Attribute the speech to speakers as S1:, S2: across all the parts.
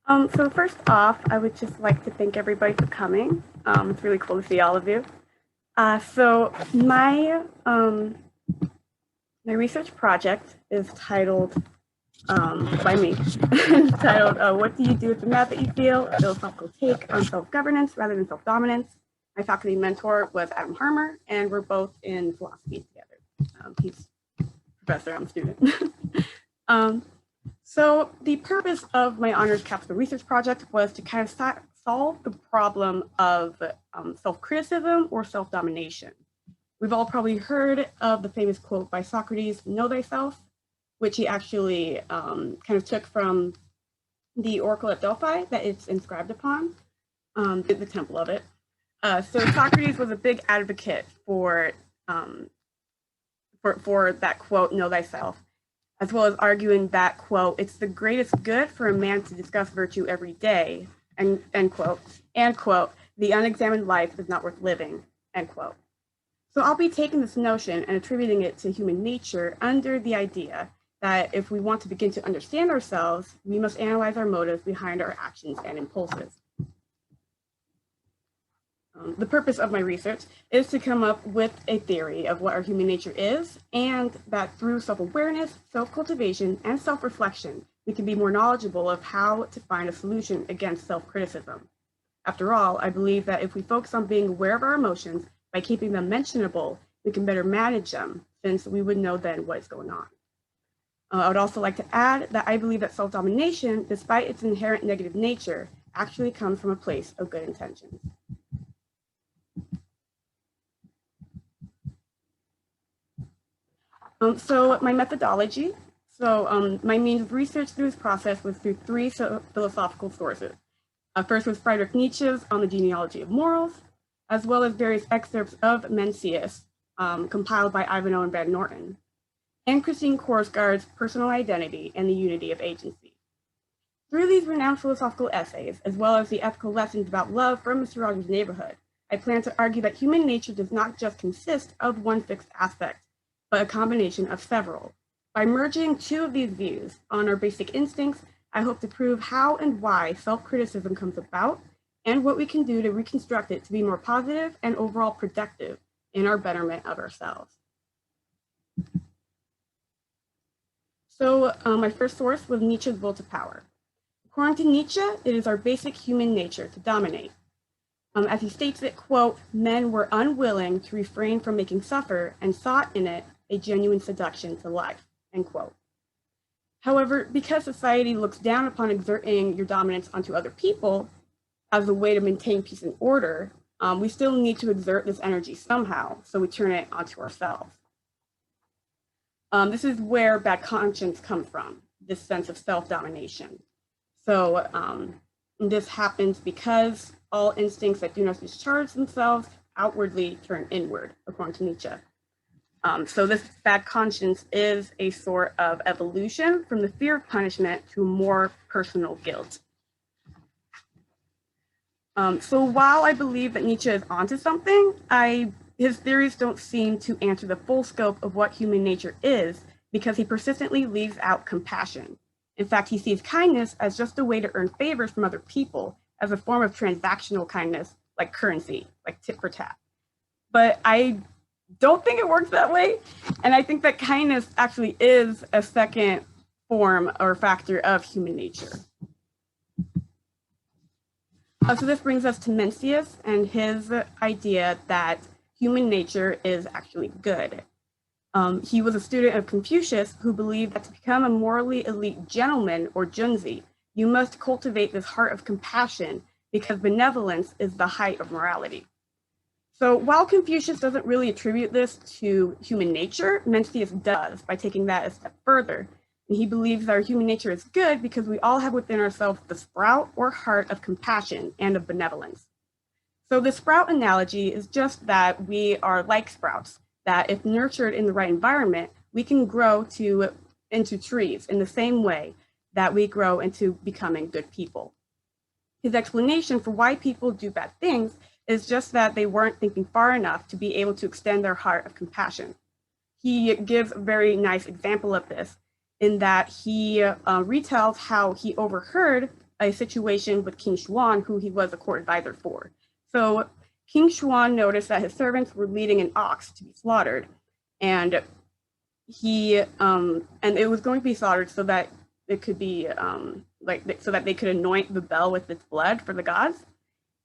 S1: So first off, I would just like to thank everybody for coming. It's really cool to see all of you. So my research project is titled by me, titled "What do you do with the mad that you feel? A philosophical take on self-governance rather than self-dominance." My faculty mentor was Adam Harmer, and we're both in philosophy together. He's professor, I'm a student. So the purpose of my honors capstone research project was to kind of solve the problem of self-criticism or self-domination. We've all probably heard of the famous quote by Socrates, "Know thyself," which he actually kind of took from the oracle at Delphi that it's inscribed upon, the temple of it. So Socrates was a big advocate for that quote, "Know thyself," as well as arguing that, quote, "It's the greatest good for a man to discuss virtue every day," and end quote, and quote, "The unexamined life is not worth living," end quote. So I'll be taking this notion and attributing it to human nature under the idea that if we want to begin to understand ourselves, we must analyze our motives behind our actions and impulses. The purpose of my research is to come up with a theory of what our human nature is, and that through self-awareness, self-cultivation, and self-reflection, we can be more knowledgeable of how to find a solution against self-criticism. After all, I believe that if we focus on being aware of our emotions by keeping them mentionable, we can better manage them, since we would know then what is going on. I would also like to add that I believe that self-domination, despite its inherent negative nature, actually comes from a place of good intentions. So my methodology, my means of research through this process was through three philosophical sources. First was Friedrich Nietzsche's On the Genealogy of Morals, as well as various excerpts of Mencius, compiled by Ivanhoe and Van Norton, and Christine Korsgaard's Personal Identity and the Unity of Agency. Through these renowned philosophical essays, as well as the ethical lessons about love from Mr. Rogers' Neighborhood, I plan to argue that human nature does not just consist of one fixed aspect, but a combination of several. By merging two of these views on our basic instincts, I hope to prove how and why self-criticism comes about and what we can do to reconstruct it to be more positive and overall productive in our betterment of ourselves. So my first source was Nietzsche's Will to Power. According to Nietzsche, it is our basic human nature to dominate. As he states it, quote, "Men were unwilling to refrain from making suffer and sought in it a genuine seduction to life," end quote. However, because society looks down upon exerting your dominance onto other people as a way to maintain peace and order, we still need to exert this energy somehow, so we turn it onto ourselves. This is where bad conscience comes from, this sense of self-domination. So this happens because all instincts that do not discharge themselves outwardly turn inward, according to Nietzsche. So this bad conscience is a sort of evolution from the fear of punishment to more personal guilt. So while I believe that Nietzsche is onto something, his theories don't seem to answer the full scope of what human nature is, because he persistently leaves out compassion. In fact, he sees kindness as just a way to earn favors from other people, as a form of transactional kindness, like currency, like tit for tat. But I don't think it works that way. And I think that kindness actually is a second form or factor of human nature. So this brings us to Mencius and his idea that human nature is actually good. He was a student of Confucius who believed that to become a morally elite gentleman or junzi, you must cultivate this heart of compassion, because benevolence is the height of morality. So while Confucius doesn't really attribute this to human nature, Mencius does, by taking that a step further. And he believes that our human nature is good because we all have within ourselves the sprout or heart of compassion and of benevolence. So the sprout analogy is just that we are like sprouts, that if nurtured in the right environment, we can grow into trees in the same way that we grow into becoming good people. His explanation for why people do bad things is just that they weren't thinking far enough to be able to extend their heart of compassion. He gives a very nice example of this in that he retells how he overheard a situation with King Xuan, who he was a court advisor for. So King Xuan noticed that his servants were leading an ox to be slaughtered, and and it was going to be slaughtered so that it could be so that they could anoint the bell with its blood for the gods.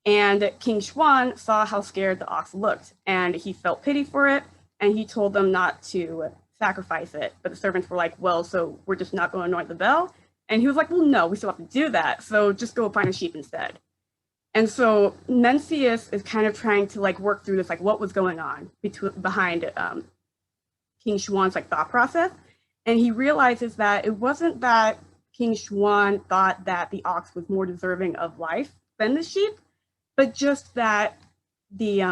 S1: And King Xuan saw how scared the ox looked, and he felt pity for it, and he told them not to sacrifice it. But the servants were like, well, so we're just not going to anoint the bell? And he was like, well, no, we still have to do that, so just go find a sheep instead. And so Mencius is kind of trying to like work through this, like what was going on behind King Xuan's like thought process. And he realizes that it wasn't that King Xuan thought that the ox was more deserving of life than the sheep, but just that he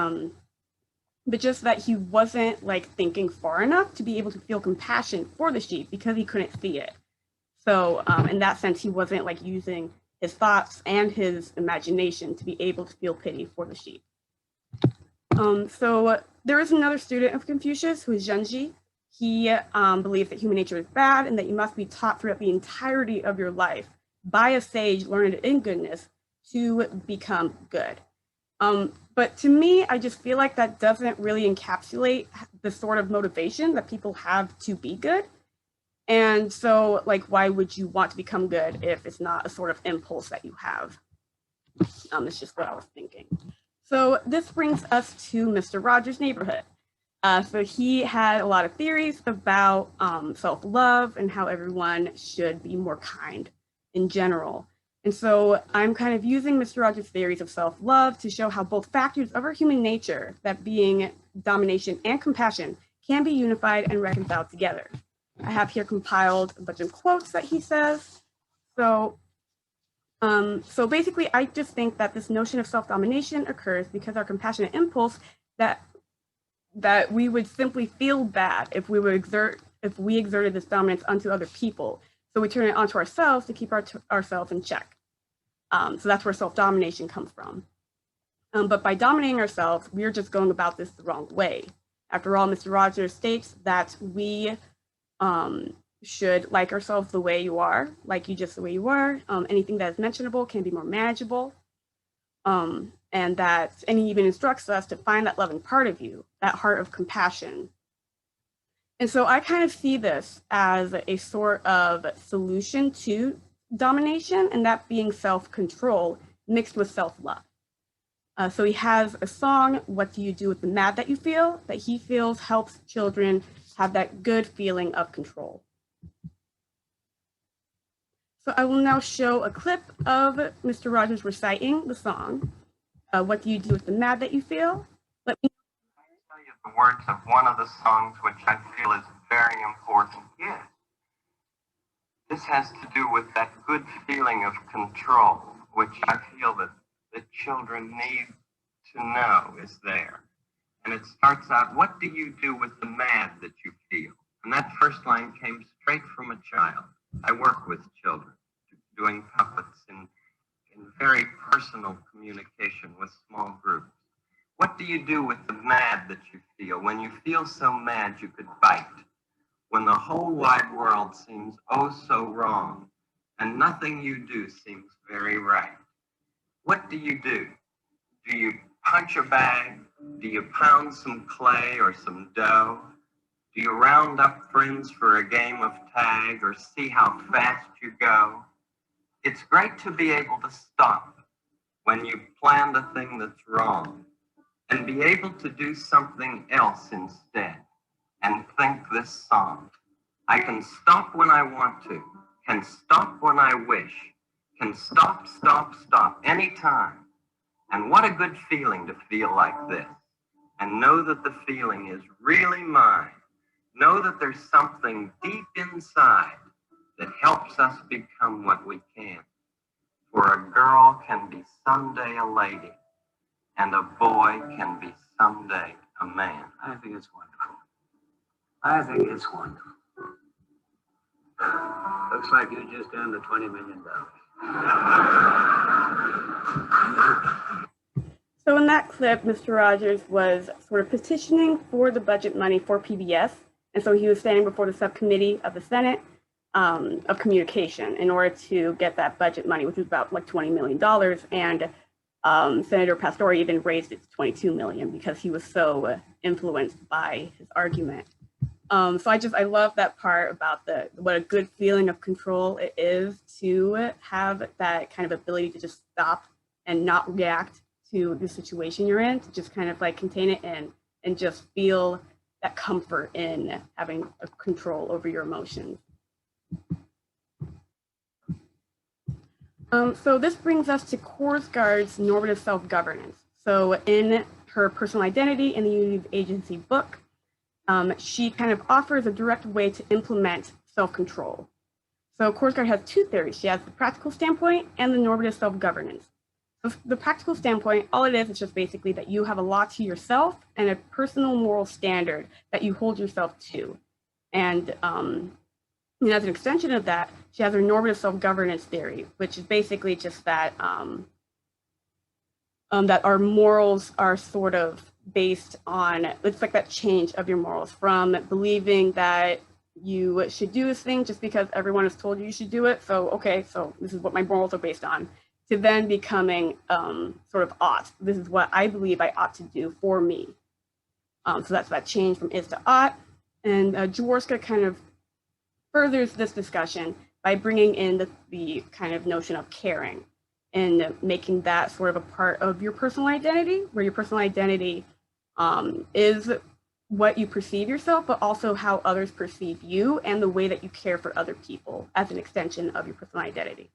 S1: wasn't like thinking far enough to be able to feel compassion for the sheep because he couldn't see it. So in that sense, he wasn't like using his thoughts and his imagination to be able to feel pity for the sheep. So there is another student of Confucius who is Zhenji. He believes that human nature is bad and that you must be taught throughout the entirety of your life by a sage learned in goodness to become good. But to me, I just feel like that doesn't really encapsulate the sort of motivation that people have to be good. And so, like, why would you want to become good if it's not a sort of impulse that you have? It's just what I was thinking. So this brings us to Mr. Rogers' neighborhood. So he had a lot of theories about self-love and how everyone should be more kind in general. And so I'm kind of using Mr. Rogers' theories of self-love to show how both factors of our human nature, that being domination and compassion, can be unified and reconciled together. I have here compiled a bunch of quotes that he says. So basically, I just think that this notion of self-domination occurs because our compassionate impulse that we would simply feel bad if we exerted this dominance onto other people. So we turn it onto ourselves to keep ourselves in check. So that's where self-domination comes from. But by dominating ourselves, we're just going about this the wrong way. After all, Mr. Rogers states that we should like ourselves the way you are, like you just the way you are. Anything that is mentionable can be more manageable. And he even instructs us to find that loving part of you, that heart of compassion. And so I kind of see this as a sort of solution to domination, and that being self-control mixed with self-love. So he has a song, What Do You Do With the Mad That You Feel, that he feels helps children have that good feeling of control. So I will now show a clip of Mr. Rogers reciting the song, What Do You Do With the Mad That You Feel? Let me
S2: tell you the words of one of the songs which I feel is very important. Yes. This has to do with that good feeling of control, which I feel that the children need to know is there. And it starts out, what do you do with the mad that you feel? And that first line came straight from a child. I work with children, doing puppets in very personal communication with small groups. What do you do with the mad that you feel? When you feel so mad you could bite. When the whole wide world seems oh so wrong, and nothing you do seems very right. What do you do? Do you punch a bag? Do you pound some clay or some dough? Do you round up friends for a game of tag or see how fast you go? It's great to be able to stop when you planned a thing that's wrong and be able to do something else instead and think this song. I can stop when I want to, can stop when I wish, can stop, stop, stop anytime. And what a good feeling to feel like this and know that the feeling is really mine. Know that there's something deep inside that helps us become what we can. For a girl can be someday a lady, and a boy can be someday a man.
S3: I think it's wonderful. I think it's wonderful. Looks like you just earned the $20 million.
S1: So in that clip, Mr. Rogers was sort of petitioning for the budget money for PBS. And so he was standing before the subcommittee of the Senate of communication in order to get that budget money, which was about like $20 million. And Senator Pastore even raised it to 22 million because he was so influenced by his argument. So I love that part about what a good feeling of control it is to have that kind of ability to just stop and not react to the situation you're in, to just kind of like contain it and just feel that comfort in having a control over your emotions. So this brings us to Korsgaard's normative self-governance. So in her Personal Identity in the Unity of Agency book, she kind of offers a direct way to implement self-control. So Korsgaard has two theories. She has the practical standpoint and the normative self-governance. So the practical standpoint, all it is just basically that you have a law to yourself and a personal moral standard that you hold yourself to. And as an extension of that, she has her normative self-governance theory, which is basically just that that our morals are sort of based on, it's like that change of your morals from believing that you should do this thing just because everyone has told you you should do it. So, okay, so this is what my morals are based on, to then becoming sort of ought. This is what I believe I ought to do for me. So that's that change from is to ought. And Jaworska kind of furthers this discussion by bringing in the kind of notion of caring and making that sort of a part of your personal identity, where your personal identity is what you perceive yourself, but also how others perceive you and the way that you care for other people as an extension of your personal identity.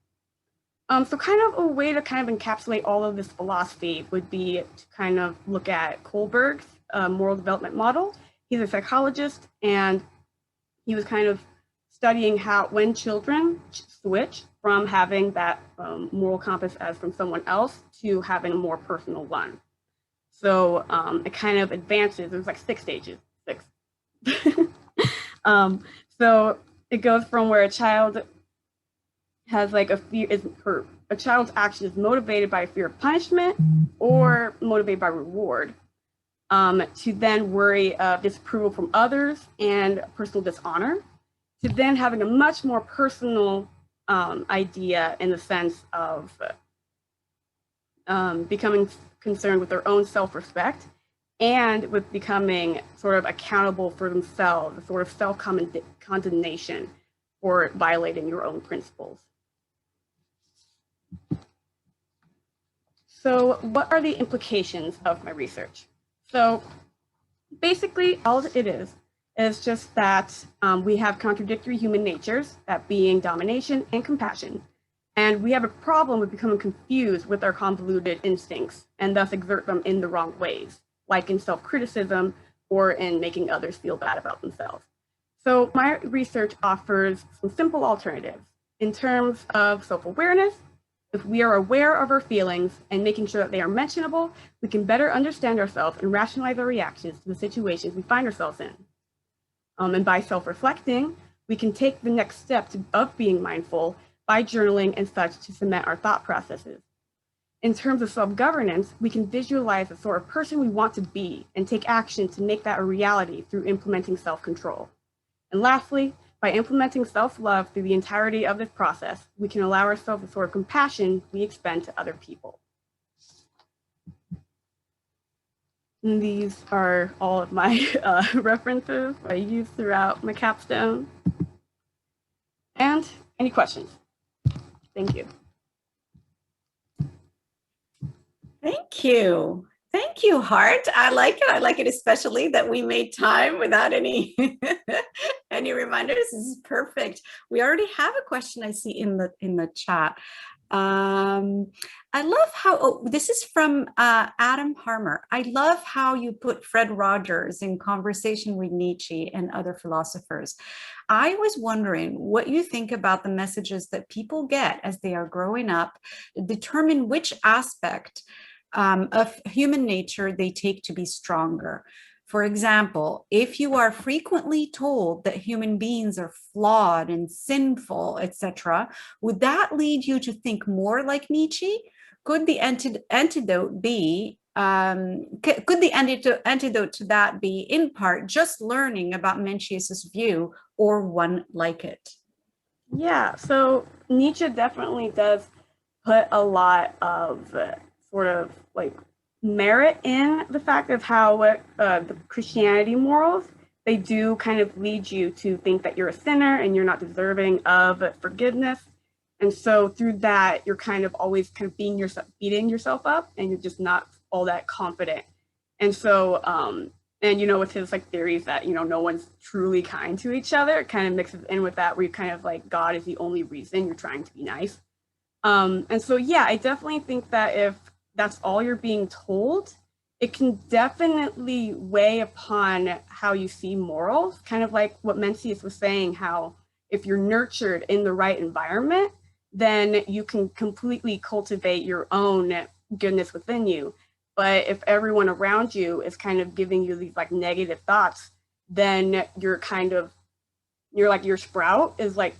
S1: So kind of a way to kind of encapsulate all of this philosophy would be to kind of look at Kohlberg's moral development model. He's a psychologist, and he was kind of studying how when children switch from having that moral compass as from someone else to having a more personal one. So it kind of advances. There's like 6 stages. 6. So it goes from where a child has like a fear, a child's action is motivated by fear of punishment or motivated by reward, to then worry of disapproval from others and personal dishonor, to then having a much more personal idea in the sense of becoming concerned with their own self-respect and with becoming sort of accountable for themselves, a sort of self-condemnation for violating your own principles. So what are the implications of my research? So basically all it is just that we have contradictory human natures, that being domination and compassion. And we have a problem with becoming confused with our convoluted instincts and thus exert them in the wrong ways, like in self-criticism or in making others feel bad about themselves. So my research offers some simple alternatives. In terms of self-awareness, if we are aware of our feelings and making sure that they are mentionable, we can better understand ourselves and rationalize our reactions to the situations we find ourselves in. And by self-reflecting, we can take the next step of being mindful by journaling and such to cement our thought processes. In terms of self-governance, we can visualize the sort of person we want to be and take action to make that a reality through implementing self-control. And lastly, by implementing self-love through the entirety of this process, we can allow ourselves the sort of compassion we expend to other people. And these are all of my references I use throughout my capstone. And any questions? Thank you.
S4: Thank you. Thank you, Hart. I like it. I like it especially that we made time without any any reminders. This is perfect. We already have a question I see in the chat. I love how, this is from Adam Harmer. I love how you put Fred Rogers in conversation with Nietzsche and other philosophers. I was wondering what you think about the messages that people get as they are growing up, determine which aspect of human nature they take to be stronger. For example, if you are frequently told that human beings are flawed and sinful, etc., would that lead you to think more like Nietzsche? Could the antidote be, could the antidote to that be, in part, just learning about Mencius's view or one like it?
S1: Yeah, so Nietzsche definitely does put a lot of sort of like merit in the fact of how the Christianity morals, they do kind of lead you to think that you're a sinner and you're not deserving of forgiveness. And so through that, you're kind of always kind of beating yourself up, and you're just not all that confident. And so, and with his like theories that no one's truly kind to each other, it kind of mixes in with that where you kind of like God is the only reason you're trying to be nice. And so, yeah, I definitely think that if that's all you're being told, it can definitely weigh upon how you see morals, kind of like what Mencius was saying, how if you're nurtured in the right environment, then you can completely cultivate your own goodness within you. But if everyone around you is kind of giving you these like negative thoughts, then you're like your sprout is like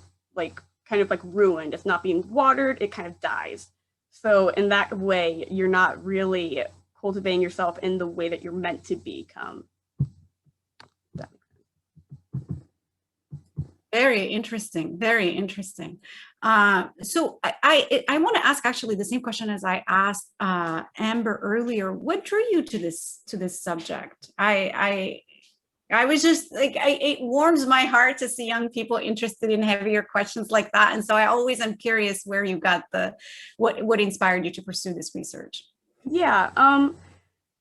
S1: kind of like ruined. It's not being watered, it kind of dies. So in that way, you're not really cultivating yourself in the way that you're meant to become.
S4: Very interesting. Very interesting. So I want to ask actually the same question as I asked Amber earlier. What drew you to this subject? I was just like, it warms my heart to see young people interested in heavier questions like that. And so I always am curious where you got what inspired you to pursue this research.
S1: Yeah.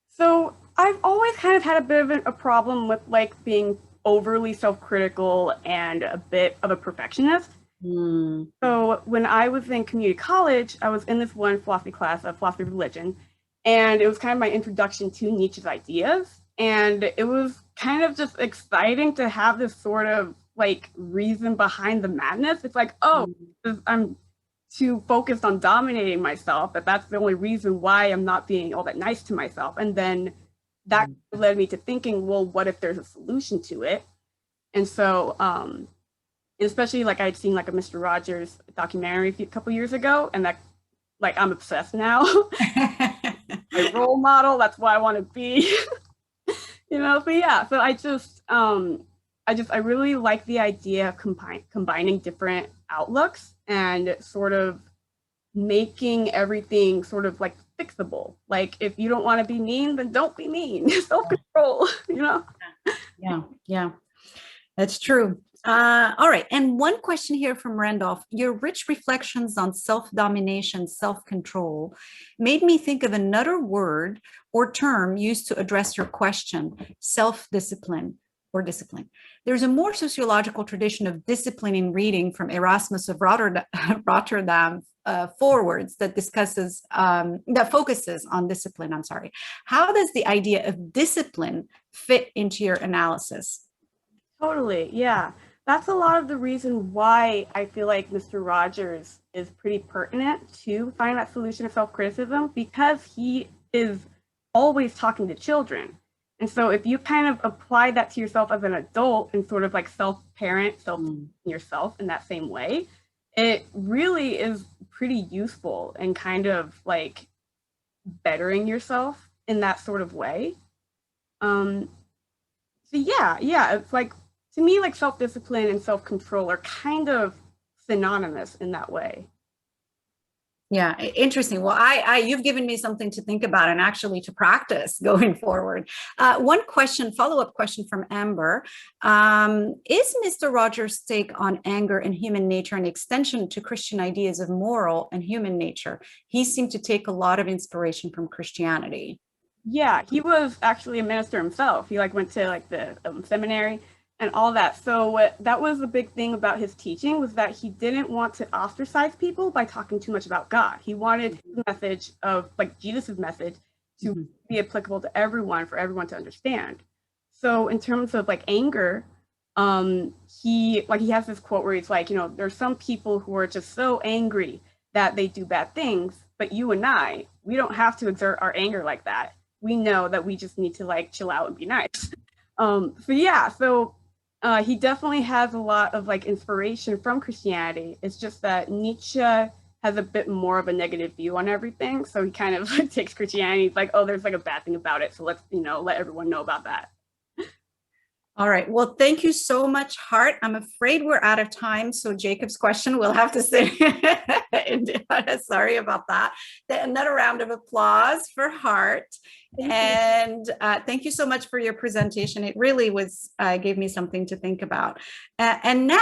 S1: So I've always kind of had a bit of a problem with like being overly self-critical and a bit of a perfectionist. So when I was in community college, I was in this one philosophy class, a philosophy of religion, and it was kind of my introduction to Nietzsche's ideas. And it was kind of just exciting to have this sort of like reason behind the madness. It's like, oh, I'm too focused on dominating myself, that's the only reason why I'm not being all that nice to myself. And then that led me to thinking, well, what if there's a solution to it? And so, especially like I'd seen like a Mr. Rogers documentary a couple years ago, and that like I'm obsessed now. My role model, that's what I want to be. So yeah, so I really like the idea of combining different outlooks and sort of making everything sort of like fixable. Like if you don't want to be mean, then don't be mean. Self-control,
S4: Yeah, that's true. All right. And one question here from Randolph. Your rich reflections on self-domination, self-control made me think of another word or term used to address your question, self-discipline or discipline. There's a more sociological tradition of discipline in reading from Erasmus of Rotterdam forwards that focuses on discipline. I'm sorry. How does the idea of discipline fit into your analysis?
S1: Totally. Yeah. That's a lot of the reason why I feel like Mr. Rogers is pretty pertinent to find that solution of self-criticism, because he is always talking to children. And so if you kind of apply that to yourself as an adult and sort of like self-parent, yourself in that same way, it really is pretty useful and kind of like bettering yourself in that sort of way. So yeah, it's like, to me, like self-discipline and self-control are kind of synonymous in that way.
S4: Yeah, interesting. Well, you've given me something to think about and actually to practice going forward. One follow-up question from Amber. Is Mr. Rogers' take on anger and human nature an extension to Christian ideas of moral and human nature? He seemed to take a lot of inspiration from Christianity.
S1: Yeah, he was actually a minister himself. He like went to like the seminary and all that. So that was the big thing about his teaching, was that he didn't want to ostracize people by talking too much about God. He wanted the message of like Jesus's message to be applicable to everyone, for everyone to understand. So in terms of like anger, he has this quote where he's like, there's some people who are just so angry that they do bad things, but you and I, we don't have to exert our anger like that. We know that we just need to like chill out and be nice. So he definitely has a lot of like inspiration from Christianity. It's just that Nietzsche has a bit more of a negative view on everything. So he kind of like takes Christianity, like, oh, there's like a bad thing about it, so let's, let everyone know about that.
S4: All right. Well, thank you so much, Hart. I'm afraid we're out of time. So Jacob's question, we'll have to say, sorry about that. Another round of applause for Hart. And thank you so much for your presentation. It really was, gave me something to think about. And now,